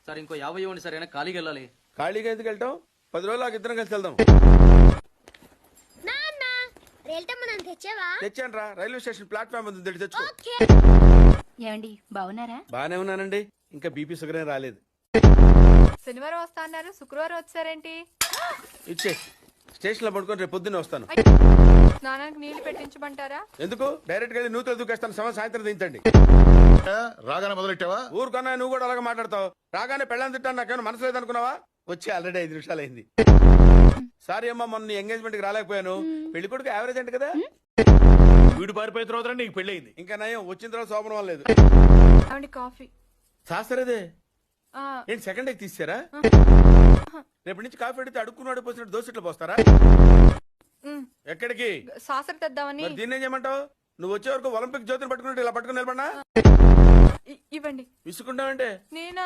Sir ఇంకో 50 ఇవ్వండి sir, అయినా ఖాళీకి వెళ్ళాలి. ఖాళీగా ఎందుకు వెళ్తాం? 10 రోజులు నాకు ఇద్దరం కలిసి వెళ్దాం. తెచ్చాను రా, రైల్వే స్టేషన్ ప్లాట్ఫామ్ ఉంది, తెచ్చుకో. ఏమండి బాగున్నారా? బానే ఉన్నానండి, ఇంకా బీపీ షుగర్ ఏం రాలేదు. శనివారం వస్తా అన్నారు, శుక్రవారం వచ్చారేంటి? ఇచ్చే స్టేషన్ లో పడుకొని రేపు పొద్దున్నే వస్తాను. స్నానానికి నీళ్లు పెట్టించమంటారా? ఎందుకు? డైరెక్ట్ గా నూతులు దూకేస్తాను, సాయంత్రం దించండి. రాగానే మొదలెట్టావా? ఊరుకన్నా నువ్వు కూడా అలాగే మాట్లాడతావు. రాగానే పెళ్ళని తిట్టాను, నాకేమైనా మనసు లేదనుకున్నావా? వచ్చి ఆల్రెడీ 5 నిమిషాలు అయింది. సారీ అమ్మా, మొన్న ఎంగేజ్మెంట్ కి రాలేకపోయాను. పెళ్లి కొడుకు యావరేజ్ అంటే కదా. వీడు పారిపోయిన తర్వాత నీకు పెళ్లి అయింది. ఇంకా నయం, వచ్చిన తర్వాత శోభనం లేదు. ఆవిడ కాఫీ. శాస్త్రదే ఆ, ఏంటి సెకండ్ ఎగ్ తీసారా? రేపటి నుంచి కాఫీ అడిగితే అడుక్కున్నాడు పోసినట్టు దోశ ఇట్లా పోస్తారా? ఎక్కడికి? సాసర తెద్దామని. మరి దీన్ని ఏం చేయమంటావు? నువ్వు వచ్చే వరకు ఒలింపిక్ జ్యోతిని పట్టుకున్నట్టు ఇలా పట్టుకుని నిలబడినా ఇవ్వండి. విసుకుంటావంటే నేనా?